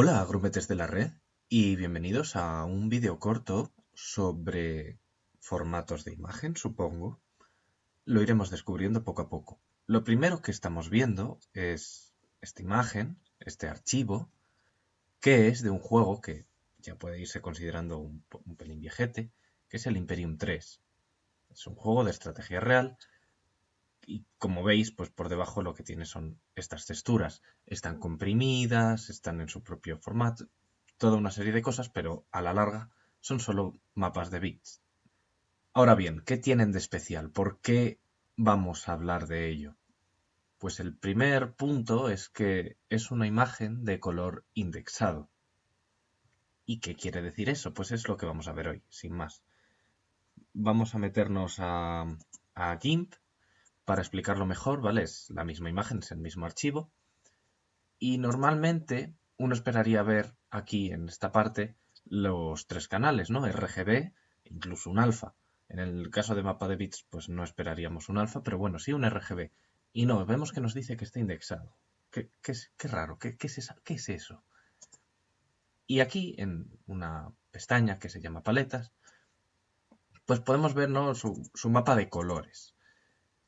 Hola, grumetes de la red, y bienvenidos a un vídeo corto sobre formatos de imagen, supongo. Lo iremos descubriendo poco a poco. Lo primero que estamos viendo es esta imagen, este archivo, que es de un juego que ya puede irse considerando un pelín viejete, que es el Imperium 3. Es un juego de estrategia real y, como veis, pues por debajo lo que tiene son estas texturas. Están comprimidas, están en su propio formato, toda una serie de cosas, pero a la larga son solo mapas de bits. Ahora bien, ¿qué tienen de especial? ¿Por qué vamos a hablar de ello? Pues el primer punto es que es una imagen de color indexado. ¿Y qué quiere decir eso? Pues es lo que vamos a ver hoy, sin más. Vamos a meternos a GIMP para explicarlo mejor, ¿vale? Es la misma imagen, es el mismo archivo. Y normalmente uno esperaría ver aquí en esta parte los tres canales, ¿no? RGB, incluso un alfa. En el caso de mapa de bits, pues no esperaríamos un alfa, pero bueno, sí un RGB. Y no, vemos que nos dice que está indexado. Qué raro, ¿qué es eso? Y aquí, en una pestaña que se llama paletas, pues podemos ver, ¿no? su mapa de colores.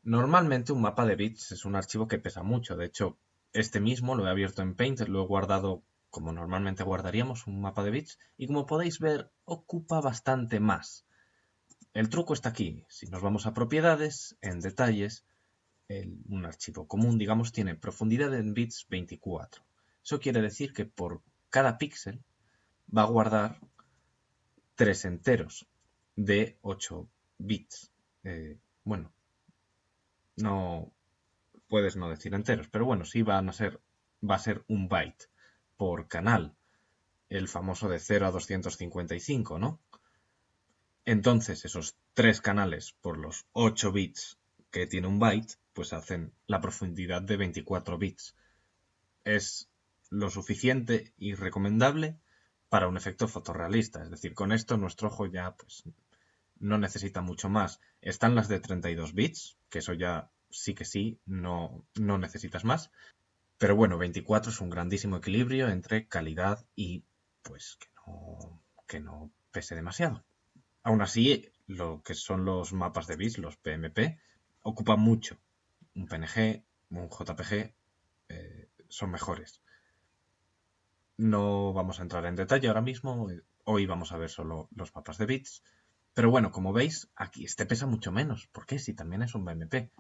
Normalmente un mapa de bits es un archivo que pesa mucho. De hecho, este mismo lo he abierto en Paint, lo he guardado como normalmente guardaríamos un mapa de bits. Y como podéis ver, ocupa bastante más. El truco está aquí. Si nos vamos a propiedades, en detalles, un archivo común, digamos, tiene profundidad en bits 24. Eso quiere decir que por cada píxel va a guardar 3 enteros de 8 bits. Bueno, no, puedes no decir enteros, pero bueno, sí va a ser un byte por canal, el famoso de 0 a 255, ¿no? Entonces, esos tres canales por los 8 bits que tiene un byte, pues hacen la profundidad de 24 bits. Es lo suficiente y recomendable para un efecto fotorrealista. Es decir, con esto nuestro ojo ya pues, no necesita mucho más. Están las de 32 bits, que eso ya sí que sí, no necesitas más. Pero bueno, 24 es un grandísimo equilibrio entre calidad y pues que no pese demasiado. Aún así, lo que son los mapas de bits, los PMP, ocupan mucho. Un PNG, un JPG, son mejores. No vamos a entrar en detalle ahora mismo. Hoy vamos a ver solo los mapas de bits. Pero bueno, como veis, aquí este pesa mucho menos. ¿Por qué? Si también es un BMP.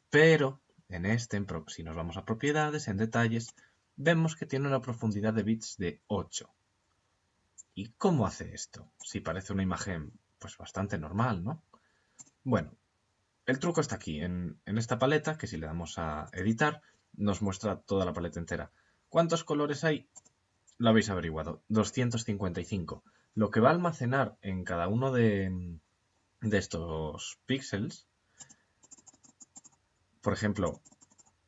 Pero en este, si nos vamos a propiedades, en detalles, vemos que tiene una profundidad de bits de 8. ¿Y cómo hace esto? Si parece una imagen pues bastante normal, ¿no? Bueno, el truco está aquí, en esta paleta, que si le damos a editar, nos muestra toda la paleta entera. ¿Cuántos colores hay? Lo habéis averiguado, 255. Lo que va a almacenar en cada uno de estos píxeles, por ejemplo,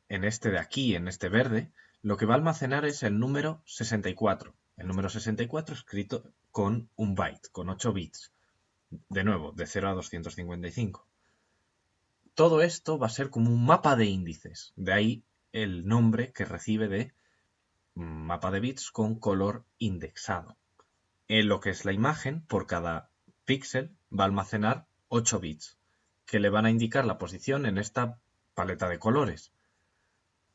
en este de aquí, en este verde, lo que va a almacenar es el número 64. El número 64 escrito con un byte, con 8 bits. De nuevo, de 0 a 255. Todo esto va a ser como un mapa de índices. De ahí el nombre que recibe de mapa de bits con color indexado. En lo que es la imagen, por cada píxel va a almacenar 8 bits, que le van a indicar la posición en esta paleta de colores.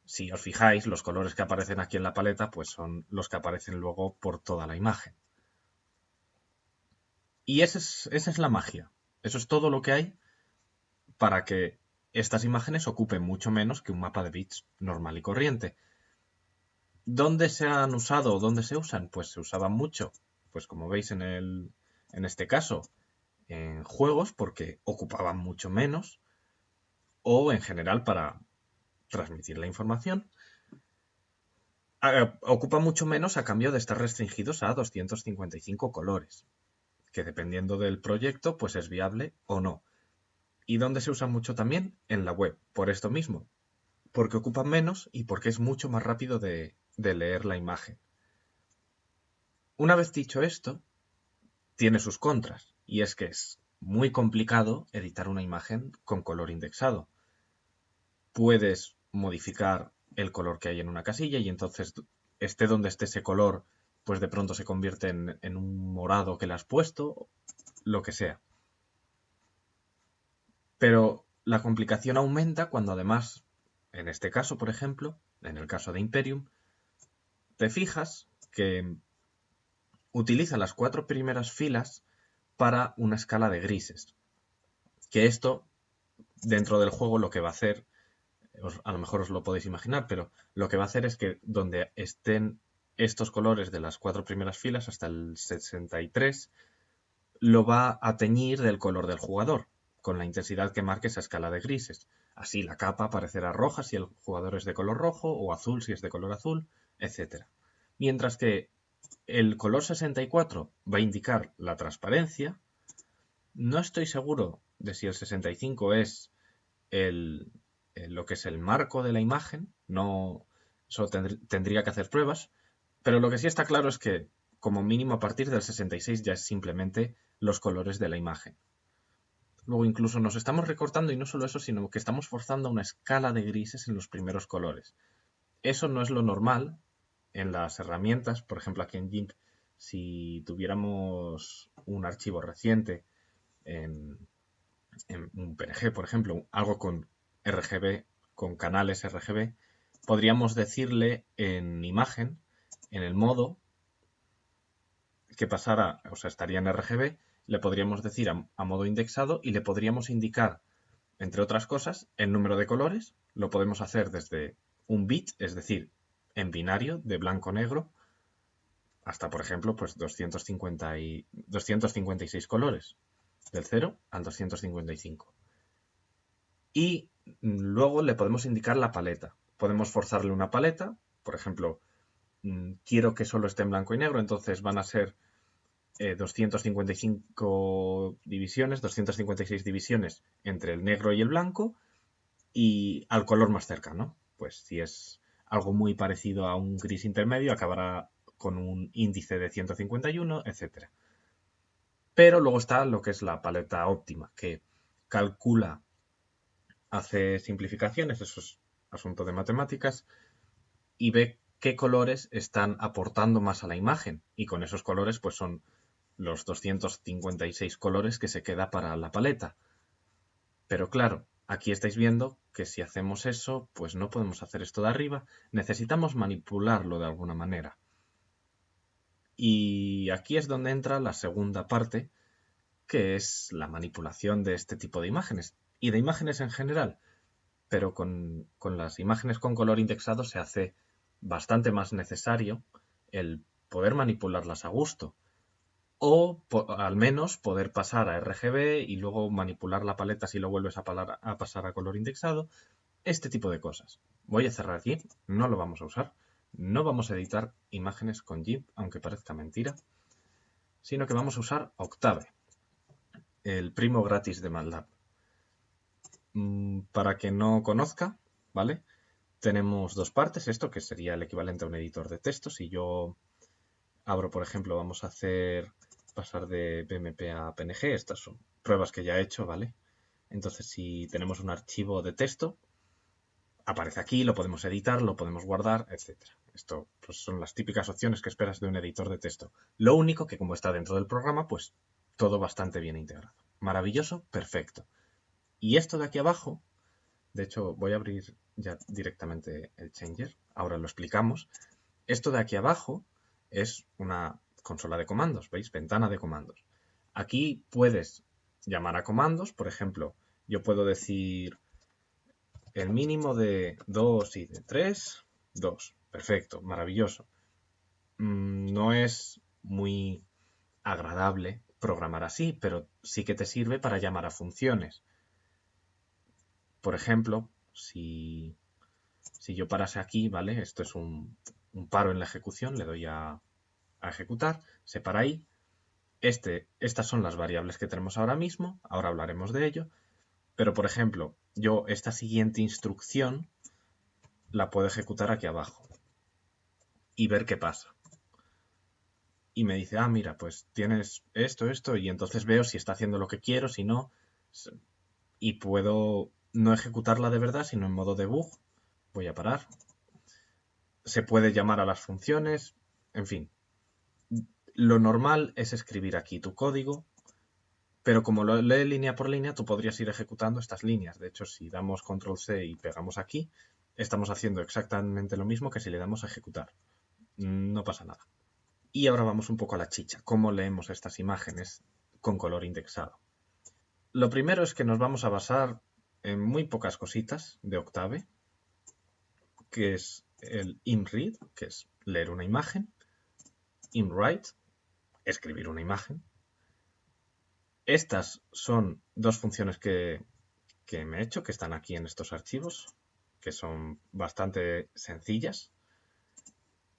Si os fijáis, los colores que aparecen aquí en la paleta pues son los que aparecen luego por toda la imagen. Y esa es la magia. Eso es todo lo que hay para que estas imágenes ocupen mucho menos que un mapa de bits normal y corriente. ¿Dónde se han usado o dónde se usan? Pues se usaban mucho, pues como veis en este caso, en juegos porque ocupaban mucho menos o en general para transmitir la información. Ocupa mucho menos a cambio de estar restringidos a 255 colores, que dependiendo del proyecto pues es viable o no. ¿Y dónde se usa mucho también? En la web, por esto mismo, porque ocupan menos y porque es mucho más rápido de leer la imagen. Una vez dicho esto, tiene sus contras, y es que es muy complicado editar una imagen con color indexado. Puedes modificar el color que hay en una casilla y entonces esté donde esté ese color, pues de pronto se convierte en un morado que le has puesto, lo que sea. Pero la complicación aumenta cuando además, en este caso, por ejemplo, en el caso de Imperium, te fijas que utiliza las 4 primeras filas para una escala de grises. Que esto, dentro del juego, lo que va a hacer, a lo mejor os lo podéis imaginar, pero lo que va a hacer es que donde estén estos colores de las 4 primeras filas hasta el 63, lo va a teñir del color del jugador, con la intensidad que marque esa escala de grises. Así la capa aparecerá roja si el jugador es de color rojo, o azul si es de color azul, etc. Mientras que el color 64 va a indicar la transparencia. No estoy seguro de si el 65 es lo que es el marco de la imagen, no, eso tendría que hacer pruebas, pero lo que sí está claro es que como mínimo a partir del 66 ya es simplemente los colores de la imagen. Luego incluso nos estamos recortando y no solo eso, sino que estamos forzando una escala de grises en los primeros colores. Eso no es lo normal en las herramientas, por ejemplo aquí en GIMP, si tuviéramos un archivo reciente en un PNG, por ejemplo, algo con RGB, con canales RGB, podríamos decirle en imagen, en el modo, que pasara, o sea, estaría en RGB, le podríamos decir a modo indexado y le podríamos indicar, entre otras cosas, el número de colores. Lo podemos hacer desde un bit, es decir, en binario, de blanco-negro, hasta, por ejemplo, pues 256 colores, del 0 al 255. Y luego le podemos indicar la paleta. Podemos forzarle una paleta, por ejemplo, quiero que solo esté en blanco y negro, entonces van a ser 255 divisiones, 256 divisiones entre el negro y el blanco y al color más cercano. Pues si es algo muy parecido a un gris intermedio, acabará con un índice de 151, etc. Pero luego está lo que es la paleta óptima, que calcula, hace simplificaciones, eso es asunto de matemáticas, y ve qué colores están aportando más a la imagen. Y con esos colores, pues son los 256 colores que se queda para la paleta. Pero claro, aquí estáis viendo que si hacemos eso, pues no podemos hacer esto de arriba. Necesitamos manipularlo de alguna manera. Y aquí es donde entra la segunda parte, que es la manipulación de este tipo de imágenes. Y de imágenes en general. Pero con las imágenes con color indexado se hace bastante más necesario el poder manipularlas a gusto. O al menos poder pasar a RGB y luego manipular la paleta si lo vuelves a pasar a color indexado. Este tipo de cosas. Voy a cerrar GIMP, no lo vamos a usar. No vamos a editar imágenes con GIMP, aunque parezca mentira. Sino que vamos a usar Octave, el primo gratis de MATLAB. Para que no conozca, ¿vale? Tenemos dos partes, esto que sería el equivalente a un editor de texto. Si yo abro, por ejemplo, vamos a hacer pasar de BMP a PNG, estas son pruebas que ya he hecho, ¿vale? Entonces, si tenemos un archivo de texto, aparece aquí, lo podemos editar, lo podemos guardar, etc. Esto pues, son las típicas opciones que esperas de un editor de texto. Lo único que como está dentro del programa, pues todo bastante bien integrado. Maravilloso, perfecto. Y esto de aquí abajo, de hecho voy a abrir ya directamente el Changer, ahora lo explicamos. Esto de aquí abajo es una consola de comandos, ¿veis? Ventana de comandos. Aquí puedes llamar a comandos, por ejemplo, yo puedo decir el mínimo de 2 y de 3, 2. Perfecto, maravilloso. No es muy agradable programar así, pero sí que te sirve para llamar a funciones. Por ejemplo, si yo parase aquí, ¿vale? Esto es un paro en la ejecución, le doy a ejecutar, se para ahí. Estas son las variables que tenemos ahora mismo, ahora hablaremos de ello, pero por ejemplo, yo esta siguiente instrucción la puedo ejecutar aquí abajo y ver qué pasa. Y me dice, mira, pues tienes esto, y entonces veo si está haciendo lo que quiero, si no, y puedo no ejecutarla de verdad, sino en modo debug. Voy a parar. Se puede llamar a las funciones, en fin. Lo normal es escribir aquí tu código, pero como lo lee línea por línea, tú podrías ir ejecutando estas líneas. De hecho, si damos control C y pegamos aquí, estamos haciendo exactamente lo mismo que si le damos a ejecutar. No pasa nada. Y ahora vamos un poco a la chicha. ¿Cómo leemos estas imágenes con color indexado? Lo primero es que nos vamos a basar en muy pocas cositas de Octave, que es el imRead, que es leer una imagen, imWrite, escribir una imagen. Estas son dos funciones que me he hecho, que están aquí en estos archivos, que son bastante sencillas.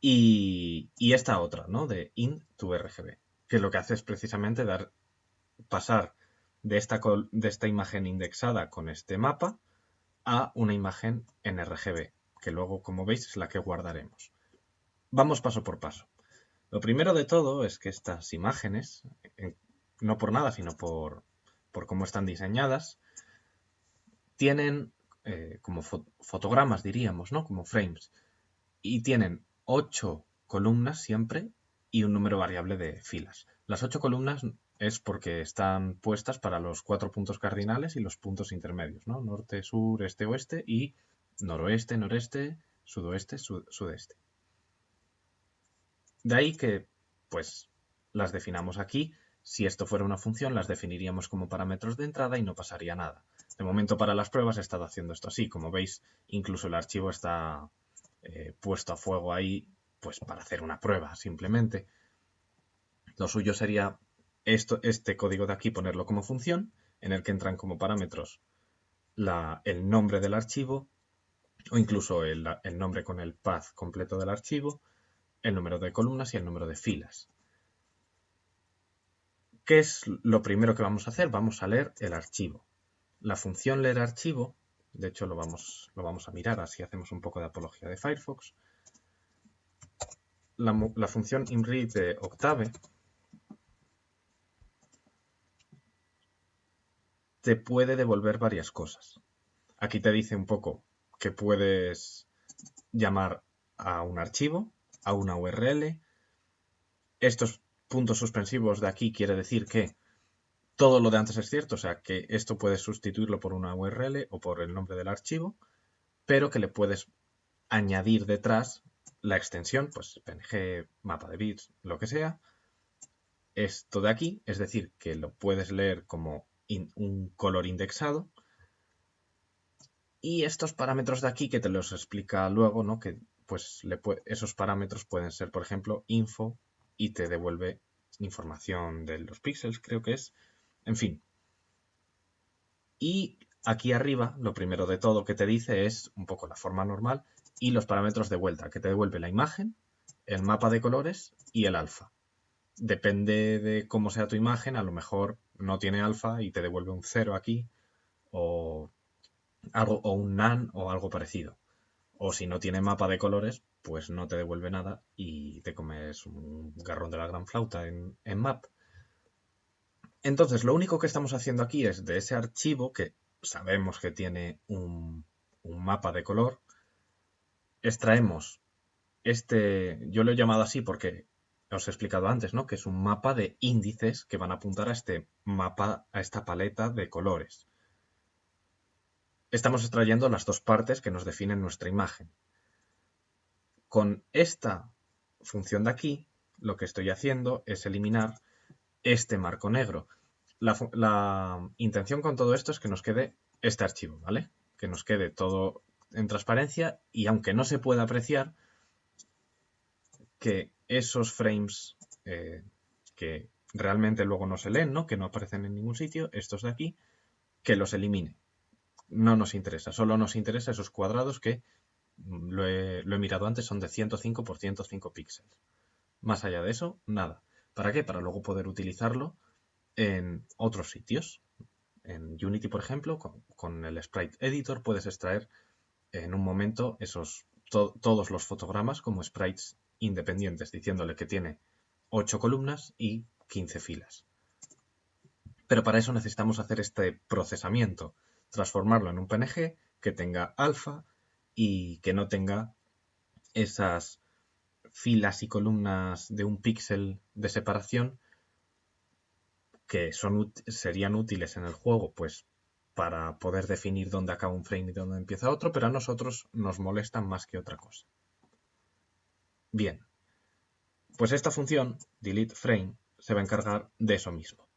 Y esta otra, ¿no? De int to RGB, que lo que hace es precisamente pasar de esta imagen indexada con este mapa a una imagen en RGB, que luego, como veis, es la que guardaremos. Vamos paso por paso. Lo primero de todo es que estas imágenes, no por nada, sino por cómo están diseñadas, tienen como fotogramas, diríamos, ¿no? Como frames. Y tienen 8 columnas siempre y un número variable de filas. Las 8 columnas es porque están puestas para los 4 puntos cardinales y los puntos intermedios, ¿no? Norte, sur, este, oeste y noroeste, noreste, sudoeste, sudeste. De ahí que, pues, las definamos aquí. Si esto fuera una función, las definiríamos como parámetros de entrada y no pasaría nada. De momento, para las pruebas he estado haciendo esto así. Como veis, incluso el archivo está puesto a fuego ahí, pues para hacer una prueba, simplemente. Lo suyo sería este código de aquí, ponerlo como función, en el que entran como parámetros el nombre del archivo, o incluso el nombre con el path completo del archivo, el número de columnas y el número de filas. ¿Qué es lo primero que vamos a hacer? Vamos a leer el archivo. La función leer archivo, de hecho lo vamos a mirar, así hacemos un poco de apología de Firefox. La función imRead de Octave te puede devolver varias cosas. Aquí te dice un poco que puedes llamar a un archivo, a una URL. Estos puntos suspensivos de aquí quiere decir que todo lo de antes es cierto, o sea que esto puedes sustituirlo por una URL o por el nombre del archivo, pero que le puedes añadir detrás la extensión, pues PNG, mapa de bits, lo que sea. Esto de aquí, es decir, que lo puedes leer como un color indexado. Y estos parámetros de aquí que te los explica luego, ¿no? Que pues esos parámetros pueden ser, por ejemplo, info y te devuelve información de los píxeles, creo que es. En fin. Y aquí arriba, lo primero de todo que te dice es un poco la forma normal y los parámetros de vuelta, que te devuelve la imagen, el mapa de colores y el alfa. Depende de cómo sea tu imagen, a lo mejor no tiene alfa y te devuelve un 0 aquí, o un NaN o algo parecido. O si no tiene mapa de colores, pues no te devuelve nada y te comes un garrón de la gran flauta en map. Entonces, lo único que estamos haciendo aquí es de ese archivo, que sabemos que tiene un mapa de color, extraemos yo lo he llamado así porque os he explicado antes, ¿no? Que es un mapa de índices que van a apuntar a este mapa, a esta paleta de colores. Estamos extrayendo las dos partes que nos definen nuestra imagen. Con esta función de aquí, lo que estoy haciendo es eliminar este marco negro. La intención con todo esto es que nos quede este archivo, ¿vale? Que nos quede todo en transparencia y aunque no se pueda apreciar, que esos frames que realmente luego no se leen, ¿no? Que no aparecen en ningún sitio, estos de aquí, que los elimine. No nos interesa, solo nos interesa esos cuadrados que lo he mirado antes, son de 105 por 105 píxeles. Más allá de eso, nada. ¿Para qué? Para luego poder utilizarlo en otros sitios. En Unity, por ejemplo, con el Sprite Editor puedes extraer en un momento todos los fotogramas como sprites independientes, diciéndole que tiene 8 columnas y 15 filas. Pero para eso necesitamos hacer este procesamiento, transformarlo en un PNG que tenga alfa y que no tenga esas filas y columnas de un píxel de separación que serían útiles en el juego, pues para poder definir dónde acaba un frame y dónde empieza otro, pero a nosotros nos molestan más que otra cosa. Bien, pues esta función, deleteFrame, se va a encargar de eso mismo.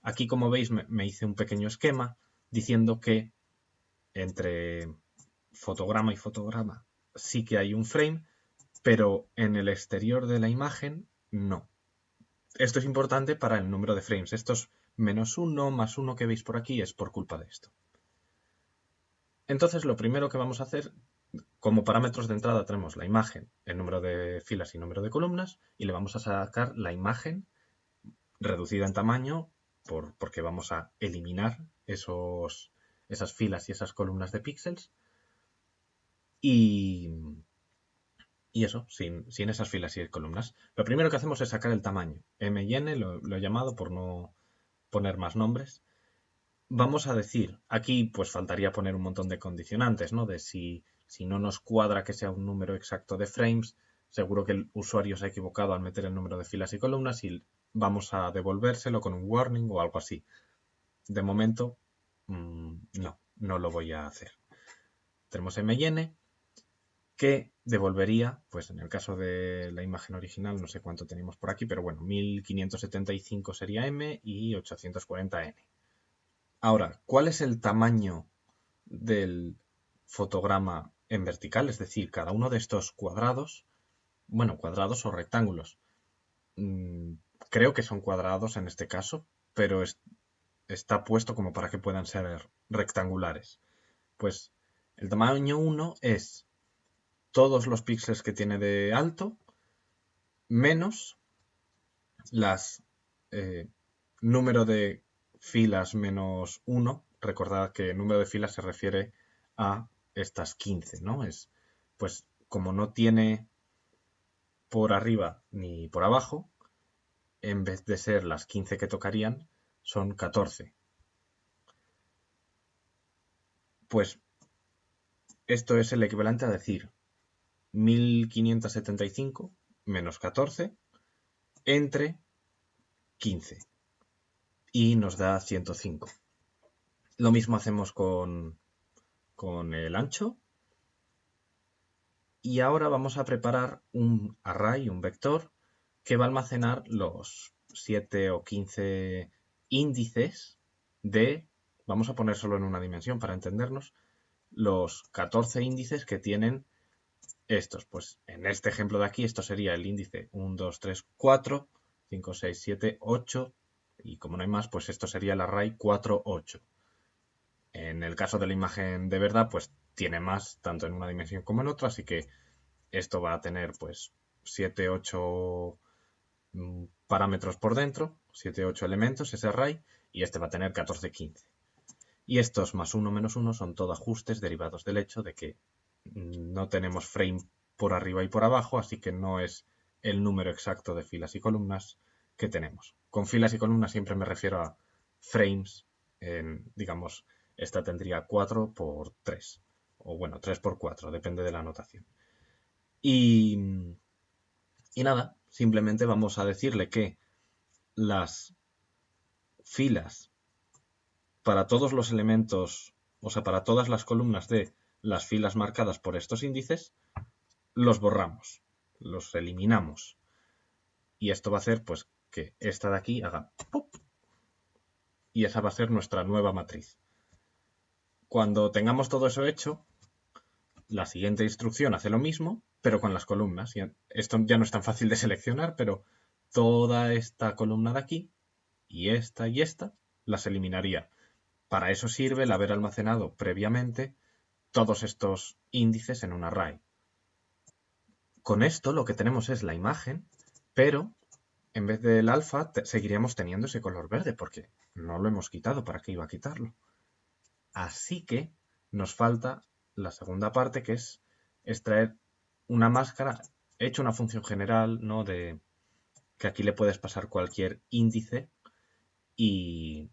Aquí, como veis, me hice un pequeño esquema diciendo que entre fotograma y fotograma sí que hay un frame, pero en el exterior de la imagen no. Esto es importante para el número de frames. Estos -1, +1 que veis por aquí es por culpa de esto. Entonces, lo primero que vamos a hacer, como parámetros de entrada tenemos la imagen, el número de filas y número de columnas, y le vamos a sacar la imagen reducida en tamaño porque vamos a eliminar esas filas y esas columnas de píxeles. Y eso, sin esas filas y columnas. Lo primero que hacemos es sacar el tamaño. M y N lo he llamado por no poner más nombres. Vamos a decir, aquí pues faltaría poner un montón de condicionantes, ¿no? De si no nos cuadra que sea un número exacto de frames, seguro que el usuario se ha equivocado al meter el número de filas y columnas y vamos a devolvérselo con un warning o algo así. De momento, no lo voy a hacer. Tenemos M y N, que devolvería, pues en el caso de la imagen original, no sé cuánto tenemos por aquí, pero bueno, 1575 sería M y 840 N. Ahora, ¿cuál es el tamaño del fotograma en vertical? Es decir, cada uno de estos cuadrados, bueno, cuadrados o rectángulos. Creo que son cuadrados en este caso, pero está puesto como para que puedan ser rectangulares. Pues el tamaño 1 es todos los píxeles que tiene de alto menos las número de filas menos 1. Recordad que el número de filas se refiere a estas 15, ¿no? Pues como no tiene por arriba ni por abajo, en vez de ser las 15 que tocarían, son 14. Pues esto es el equivalente a decir 1575 menos 14 entre 15 y nos da 105. Lo mismo hacemos con el ancho. Y ahora vamos a preparar un array, un vector, que va a almacenar los 7 o 15 índices de, vamos a poner solo en una dimensión para entendernos, los 14 índices que tienen estos. Pues en este ejemplo de aquí, esto sería el índice 1, 2, 3, 4, 5, 6, 7, 8, y como no hay más, pues esto sería el array 4, 8. En el caso de la imagen de verdad, pues tiene más, tanto en una dimensión como en otra, así que esto va a tener pues 7, 8 parámetros por dentro, 7, 8 elementos, ese array, y este va a tener 14, 15. Y estos +1, -1 son todo ajustes derivados del hecho de que no tenemos frame por arriba y por abajo, así que no es el número exacto de filas y columnas que tenemos. Con filas y columnas siempre me refiero a frames, digamos, esta tendría 4 por 3, o bueno, 3 por 4, depende de la anotación. Y nada, simplemente vamos a decirle que las filas para todos los elementos, o sea, para todas las columnas de las filas marcadas por estos índices, los borramos, los eliminamos. Y esto va a hacer pues que esta de aquí haga ¡pop! Y esa va a ser nuestra nueva matriz. Cuando tengamos todo eso hecho, la siguiente instrucción hace lo mismo, pero con las columnas. Y esto ya no es tan fácil de seleccionar, pero toda esta columna de aquí y esta las eliminaría. Para eso sirve el haber almacenado previamente todos estos índices en un array. Con esto lo que tenemos es la imagen, pero en vez del alfa seguiríamos teniendo ese color verde porque no lo hemos quitado. ¿Para qué iba a quitarlo? Así que nos falta la segunda parte, que es extraer una máscara. He hecho una función general, ¿no? De que aquí le puedes pasar cualquier índice y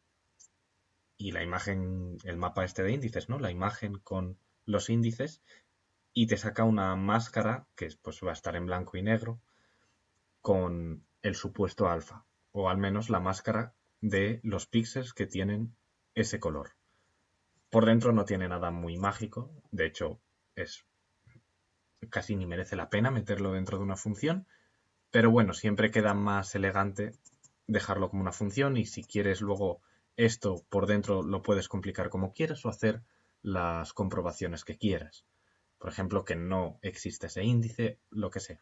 la imagen, el mapa este de índices, ¿no? La imagen con los índices, y te saca una máscara que pues, va a estar en blanco y negro con el supuesto alfa, o al menos la máscara de los píxeles que tienen ese color. Por dentro no tiene nada muy mágico, de hecho casi ni merece la pena meterlo dentro de una función, pero bueno, siempre queda más elegante dejarlo como una función y si quieres luego esto por dentro lo puedes complicar como quieras o hacer las comprobaciones que quieras. Por ejemplo, que no existe ese índice, lo que sea.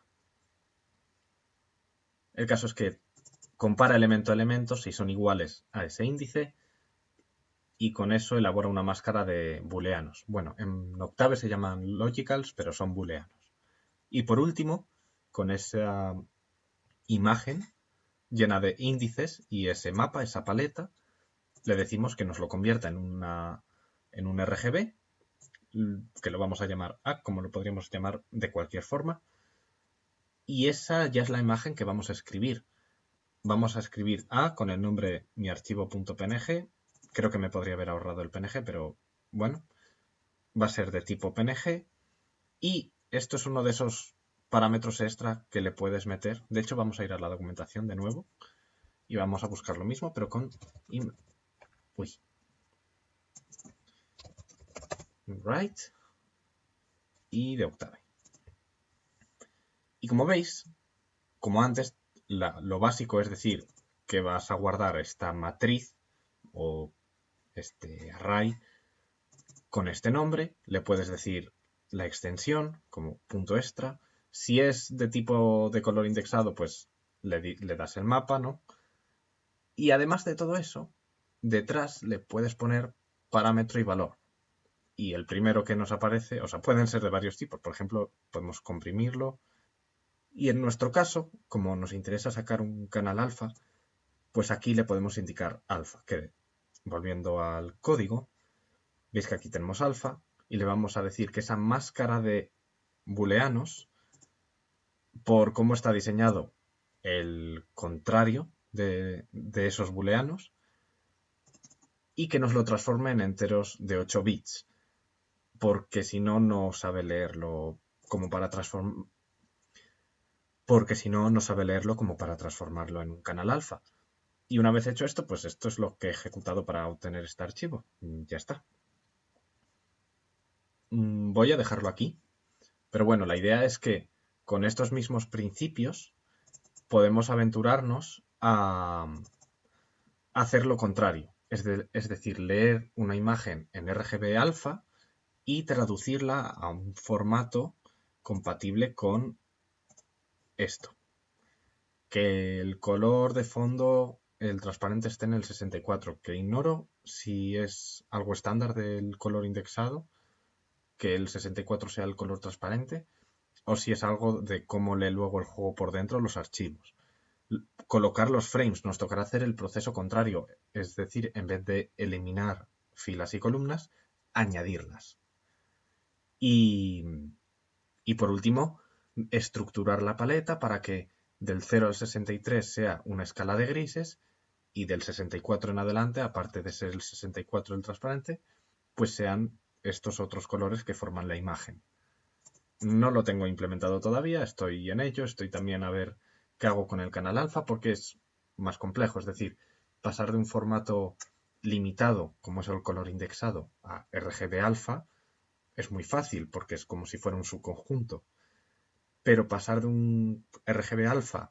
El caso es que compara elemento a elemento si son iguales a ese índice y con eso elabora una máscara de booleanos. Bueno, en Octave se llaman logicals, pero son booleanos. Y por último, con esa imagen llena de índices y ese mapa, esa paleta, le decimos que nos lo convierta en un RGB, que lo vamos a llamar A, como lo podríamos llamar de cualquier forma. Y esa ya es la imagen que vamos a escribir. Vamos a escribir A con el nombre miarchivo.png. Creo que me podría haber ahorrado el PNG, pero bueno, va a ser de tipo PNG. Y esto es uno de esos parámetros extra que le puedes meter. De hecho, vamos a ir a la documentación de nuevo y vamos a buscar lo mismo, pero con right y de Octave. Y como veis, como antes, lo básico es decir que vas a guardar esta matriz o este array con este nombre, le puedes decir la extensión como punto extra. Si es de tipo de color indexado, pues le das el mapa, ¿no? Y además de todo eso, detrás le puedes poner parámetro y valor. Y el primero que nos aparece, o sea, pueden ser de varios tipos. Por ejemplo, podemos comprimirlo. Y en nuestro caso, como nos interesa sacar un canal alfa, pues aquí le podemos indicar alfa, que volviendo al código, veis que aquí tenemos alfa y le vamos a decir que esa máscara de booleanos, por cómo está diseñado el contrario de esos booleanos, y que nos lo transforme en enteros de 8 bits, porque si no, no sabe leerlo como para transformarlo en un canal alfa. Y una vez hecho esto, pues esto es lo que he ejecutado para obtener este archivo. Ya está. Voy a dejarlo aquí. Pero bueno, la idea es que con estos mismos principios podemos aventurarnos a hacer lo contrario. Es decir, leer una imagen en RGB alfa y traducirla a un formato compatible con esto. Que el color de fondo, el transparente, esté en el 64, que ignoro si es algo estándar del color indexado, que el 64 sea el color transparente, o si es algo de cómo lee luego el juego por dentro los archivos. Colocar los frames, nos tocará hacer el proceso contrario, es decir, en vez de eliminar filas y columnas, añadirlas. Y por último, estructurar la paleta para que del 0 al 63 sea una escala de grises y del 64 en adelante, aparte de ser el 64 el transparente, pues sean estos otros colores que forman la imagen. No lo tengo implementado todavía, estoy en ello, estoy también a ver qué hago con el canal alfa porque es más complejo, es decir, pasar de un formato limitado, como es el color indexado, a RGB alfa es muy fácil porque es como si fuera un subconjunto, pero pasar de un RGB alfa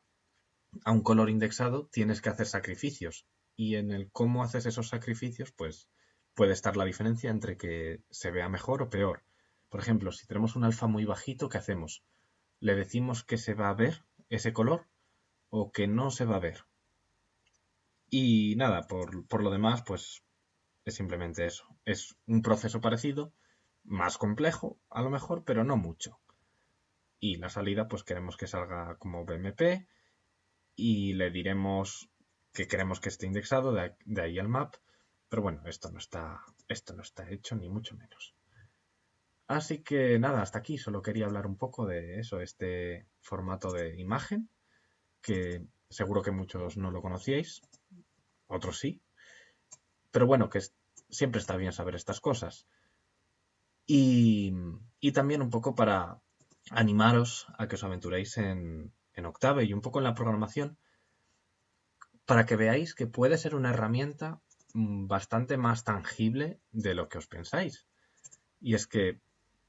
a un color indexado tienes que hacer sacrificios y en el cómo haces esos sacrificios pues puede estar la diferencia entre que se vea mejor o peor. Por ejemplo, si tenemos un alfa muy bajito, ¿qué hacemos? ¿Le decimos que se va a ver ese color o que no se va a ver? Y nada, por lo demás, pues es simplemente eso. Es un proceso parecido, más complejo a lo mejor, pero no mucho. Y la salida, pues queremos que salga como BMP y le diremos que queremos que esté indexado, de ahí el map. Pero bueno, esto no está hecho ni mucho menos. Así que nada, hasta aquí. Solo quería hablar un poco de eso, este formato de imagen, que seguro que muchos no lo conocíais, otros sí. Pero bueno, que siempre está bien saber estas cosas. y también un poco para animaros a que os aventuréis en Octave y un poco en la programación, para que veáis que puede ser una herramienta bastante más tangible de lo que os pensáis. Y es que,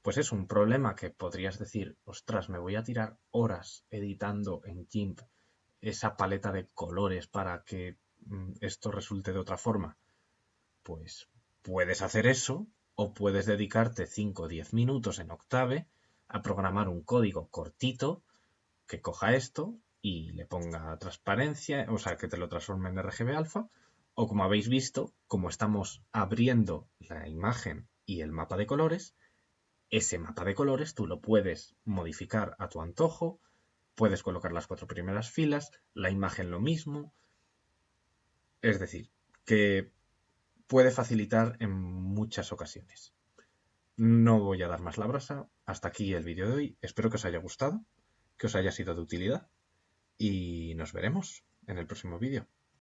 pues es un problema que podrías decir, ostras, me voy a tirar horas editando en GIMP esa paleta de colores para que esto resulte de otra forma. Pues puedes hacer eso o puedes dedicarte 5 o 10 minutos en Octave a programar un código cortito que coja esto y le ponga transparencia, o sea, que te lo transforme en RGB alfa, o como habéis visto, como estamos abriendo la imagen y el mapa de colores, ese mapa de colores tú lo puedes modificar a tu antojo, puedes colocar las 4 primeras filas, la imagen lo mismo, es decir, que puede facilitar en muchas ocasiones. No voy a dar más la brasa, hasta aquí el vídeo de hoy, espero que os haya gustado, que os haya sido de utilidad y nos veremos en el próximo vídeo.